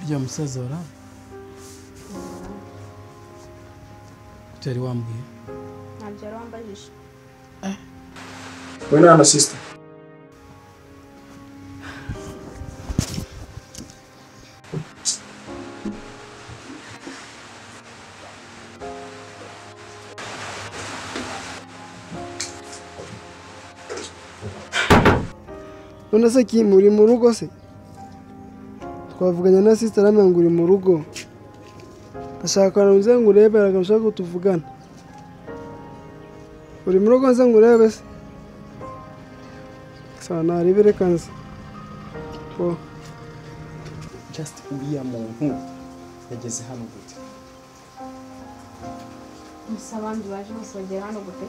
Ujya musaza wara utari wambwiye ntabyo yari wambajije we na sister none se ki muri mu rugo se twavuganye na sister namwe ngo uri mu rugo ashaka nze ngo urebe aragashaka ko tuvugana uri mu rugo nze ngo urebe se sana ribere kanze just uriya muntu yageze hano gute gusa abandi baje bose bagera hano gute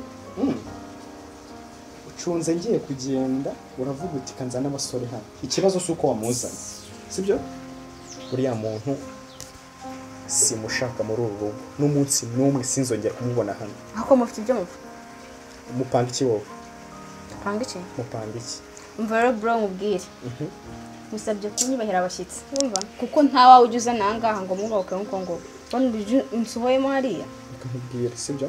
ucunze ngiye kugenda uravuga uti kanza n'abasore hano ikibazo suko wamuzanye sibyo uriya muntu simushaka muri uru rugo n'umunsi n'umwe sinzongera kumubona hano ako mufite ibyo mufu mupanga iki wowe panga iki mupanga iki umva rero bro mubwire musabye kunyubahira abashyitsi umva kuko ntawa ujuza nangaha ngo mubabuke ngo bone unsohoyemo hariya ukambwira sibyo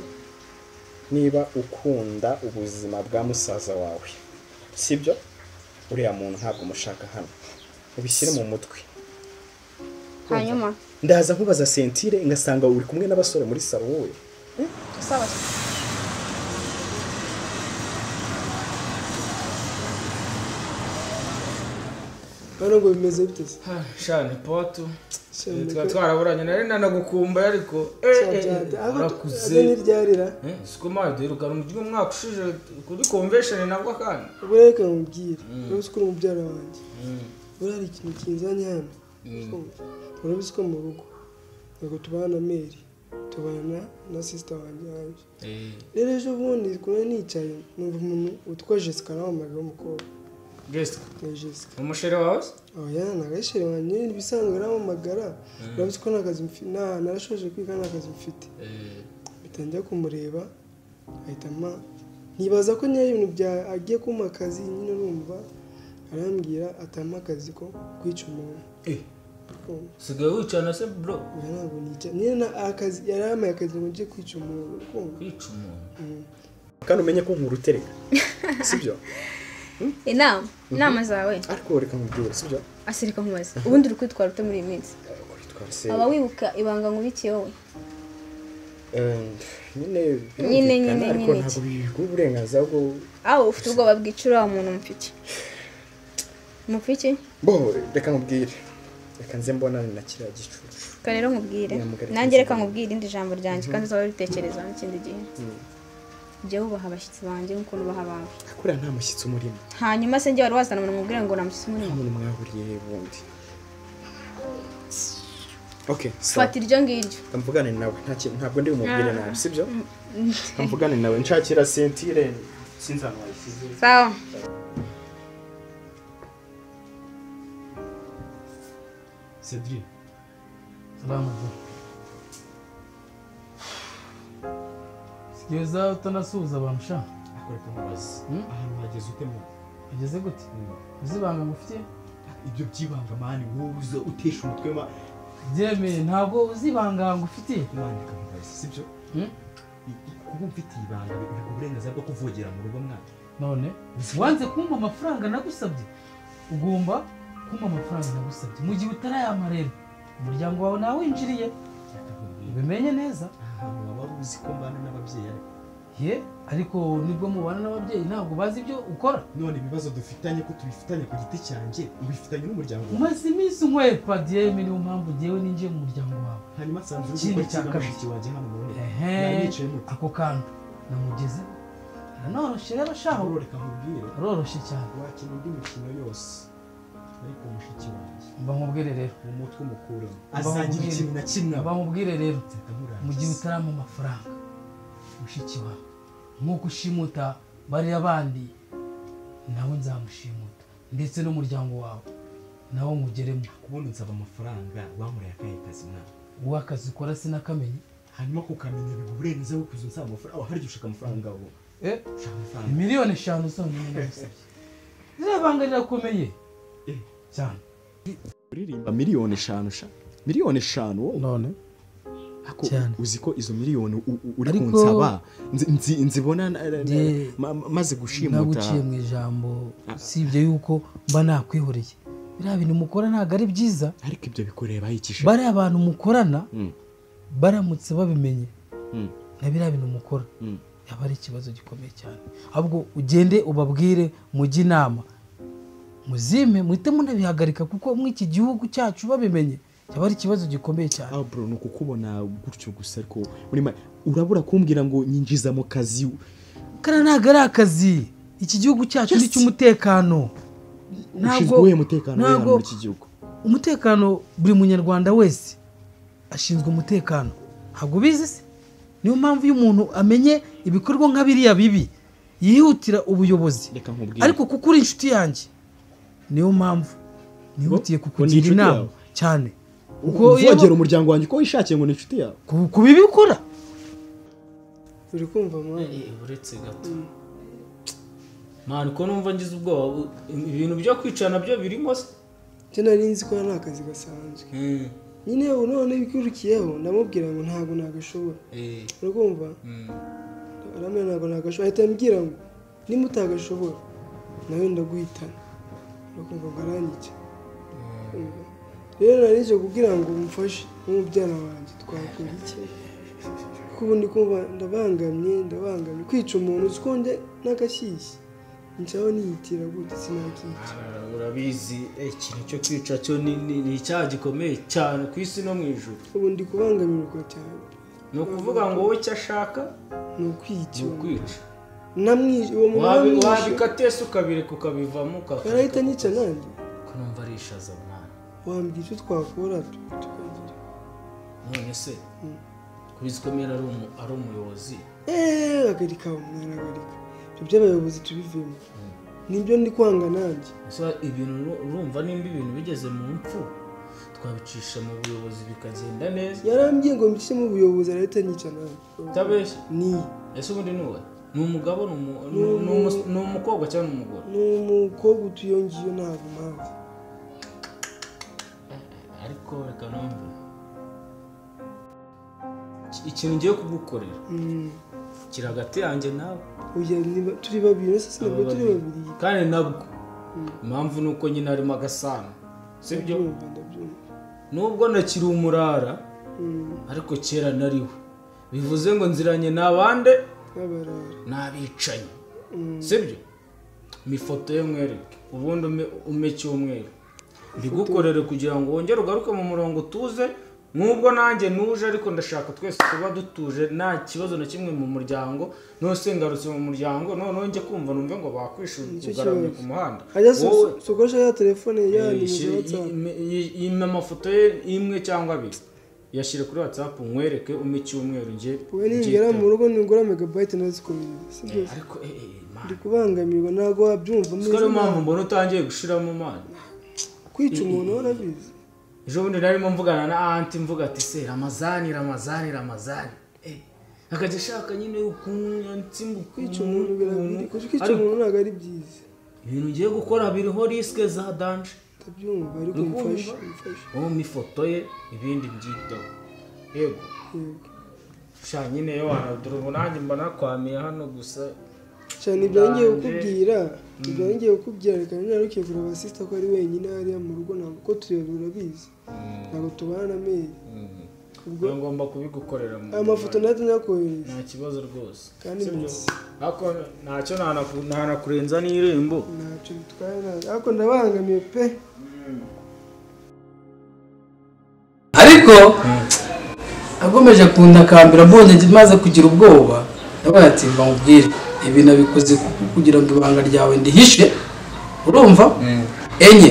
niba ukunda ubuzima bwa musaza wawe sibyo uriya muntu ntabwo mushaka hano ubishyire mu mutwe hanyuma ndaza nkubaza sentire ngasanga uri kumwe n'abasore muri salo wowe sawa bano ngo bimeze bite shane poto twaraburanye nari nanagukumba ariko arakuze niryarira siko maderukana mu mwaka ushije kuri convention nabwo kandi ureka mubwire uretse ko umubyara wanjye urari ikintu kinzanye hano urabise ko mu rugo ngo tubana Mary tubana na sister wanjye rero ejo bundi kuri nicaye numva umuntu utwa Jessica nahamagaye umukobwa Jessica Jessica umushere wawe oya nagashire wanjye ibisanzwe nahamagara urabise ko nakazi mfina narashoje kwiga nakazi mfite bitangiye kumureba ahitama nibaza ko nyari ibintu bya agiye kuma akazi nyine urumva arambwira atama akazi ko kwica umuntu sigaye wicana se bro ntabwo nica nyine akazi yaramaye akazi ngo nje kwica umuntu kwica umuntu kandi umenye ko nkurutereka sibyo inama zawe ariko reka nkubwire sibyo asirika nkubaza ubundi uri kwitwara ute muri iyi minsi aba wibuka ibanga nkubiki wowe nyine ariko ntabwo biguha uburenganzira bwo aho ufite ubwoba bwicura umuntu mupiki bo reka nkubwire reka nze mbonane na kiriya gicucu rero nkubwire nanjye reka nkubwire indi jambo ryanjye kandi uzaba ubitekereza n'ikindi gihe jya wubaha abashyitsi banjye nk'uko nubaha abawe kuriya nta mushyitsi umurimo hanyuma se njye wari wazana umuntu mubwira ngo nta mushyitsi umurimo umuntu mwahuriye bundi okay fata iryo ngiryo mvugane nawe ntabwo ndi umubwire nawe sibyo mvugane nawe nshakira sentire sinzana wayisize sawa Cedric salamu sigeza utanasuza bamusha akoreka mubazi ahantu hageze ute mu ageze gute uzibanga ngufitiye ibyo byibanga mani wowe uza utesha umutwe ma Jeme ntabwo uzibanga ngufitiye mani kamubazi sibyo kuko mfite ibanga uburenganzira bwo kuvogera mu rugo mwana none wanze kumpa amafaranga nagusabye ugomba kumpa amafaranga nagusabye mu gihe utarayamarera umuryango wawe nawe winjiriye ubimenye neza ahantu waba uzi ko mbana n'ababyeyi ariko nibwo mubana n'ababyeyi ntabwo bazi ibyo ukora none ibibazo dufitanye ko tubifitanye ku giti cyanjye ubifitanye n'umuryango wawe umaze iminsi nkwepa Dieme niyo mpamvu ngewe ninjiye mu muryango wawe hanyuma sanze uri cya kabiri wanjye hano mu rugo ako kantu namugeze nanoroshye rero shaho reka nkubwire aroroshye cyane wakina indi mikino yose ariko mushiki wanjye mba nkubwire rero mu mutwe mukuremo azagira ikintu na kimwe mba nkubwire rero mu gihe utarama amafaranga mushiki wawe nk'uko ushimuta bariya abandi nawe nzamushimuta ndetse n'umuryango wawe nawe mugeremo ubundi nsaba amafaranga bamuriye akahe kazi mwana uwo akazi ukora sinakamenye hanyuma kukamenya biba uburenganzira bwo kuza unsaba amafaranga harya ushaka amafaranga wowe miliyoni 5 zonyine nagusabye ziriya banga rirakomeye cyane uririmba miliyoni 5 sha miliyoni 5 wowe none cyane uzi ko izo miliyoni uri kunsaba nzibona maze gushimuta naguciye mu ijambo sibye yuko mba nakwihoreye biriya bintu mukora ntago ari byiza ariko ibyo bikureba ikisha bari abantu mukorana baramutse babimenye na biriya bintu mukora yaba ari ikibazo gikomeye cyane ahubwo ugende ubabwire mujye inama muzime muhite munabihagarika kuko mw'iki gihugu cyacu babimenye yaba ari ikibazo gikomeye cyane bro nuko kubona gutyo gusa ariko urabura kumbwira ngo nyinjiza mu kazi kana ntago ari akazi iki gihugu cyacu ni cy'umutekano ntabwo umutekano w'ahantu muri iki gihugu umutekano buri munyarwanda wese ashinzwe umutekano ntabwo bizi se niyo mpamvu iyo umuntu amenye ibikorwa nka biriya bibi yihutira ubuyobozi ariko kuko uri inshuti yanjye niyo mpamvu nihutiye kukugira inama cyane uko yegera umuryango wanjye ko wishakiye ngo ni inshuti yawe kubibikora uri kumva mwana uretse gato mwana ko numva ngize ubwoba ibintu byo kwicana byo birimo se cyo nari nzi ko nta kazi gasanzwe nyine ubu none bikurikiyeho ndamubwira ngo ntabwo nagashobora urakumva aramenya ntabwo nagashobora ahita ambwira ngo niba utagashobora nawe ndaguhitana urakumva ngo aranyice rero narije kugira ngo umufashe nk'umubyara wanjye twakora iki kuko ubu ndi kumva ndabangamye kwica umuntu uzi ko njye n'agashyishyi ncaho niyitira gute sinakica urabizi ikintu cyo kwica cyo ni icyaha gikomeye cyane ku isi no mu ijuru ubu ndi kubangamirwa cyane ni ukuvuga ngo wowe icyo ashaka ni ukwica uwo wabikatese ukabireka ukabivamo yarahita nica nanjye ko numva ari ishaza mwana wambwira icyo twakora tukagira none se kubizi ko mera ari umuyobozi agarika umwana agarika ibyo by'abayobozi tubivemo nibyo ndi kwanga nanjye ibintu urumva nimba ibintu bigeze mu mpfu twabicisha mu buyobozi bikagenda neza yarambwiye ngo mbishe mu buyobozi arahita nica nanjye utabeshya ni ese ubundi ni uwe ni umugabo ni umukobwa cyangwa ni umugore ni umukobwa utuyongiye ntabwo mpamvu ariko reka numve ikintu ngiye kugukorera kiri hagati yanjye nawe turi babiri ese sinabwo turi babiri kandi nabwo impamvu ni uko nyine harimo agasano sibyo nubwo nakiri umurara ariko kera nariwe bivuze ngo nziranye n'abande n'abicanyi sibyo imifoto ye mwereke ubundi ume cy'umweru mbigukorere kugira ngo wongere ugaruke mu murongo tuze nubwo nanjye nuje ariko ndashaka twese kuba dutuje nta kibazo na kimwe mu muryango nose ngarutse mu muryango noneho njye kumva numve ngo bakwishugaramye ku muhanda wowe sokosha ya telefone yanditse WhatsApp yime amafoto ye imwe cyangwa abiri yashire kuri WhatsApp nkwereke cy'umweru nje we ningera mu rugo ningura megabyte nazikomeye sibyo ariko ndi kubangamirwa ntago wabyumva muri sikoro mpamvu mbona utangiye gushiramo mani kwica umuntu warabizi ejo bundi narimo mvugana na anti mvuga ati se ramazani akajya ashaka nyine ukuntu kwica umuntu birabiri kwica umuntu ntabwo ari byiza ibintu ngiye gukora biriho risike za danje ndabyumva ariko mfashe wowe mifoto ye ibindi mbyitaho yego sha nyine yo wanadura ubu nanjye mba nakwamiye hano gusa cyane ibyo ngiye kukubwira reka nyarukiye kureba sister ko ari wenyine hariya mu rugo ntabwo ko tuyobora urabizi ntabwo tubana na meri ubwo ngomba kubigukorera amafoto ndetse nyakohereza nta kibazo rwose kandi ariko ntacyo ntanakurenza n'irembo ntacyo bitwaye ariko ndabangamiye pe ariko agomeje kundakambira mbonye maze kugira ubwoba ndabaye ati mva mubwire ibi nabikoze kugira ngo ibanga ryawe ndihishe urumva enye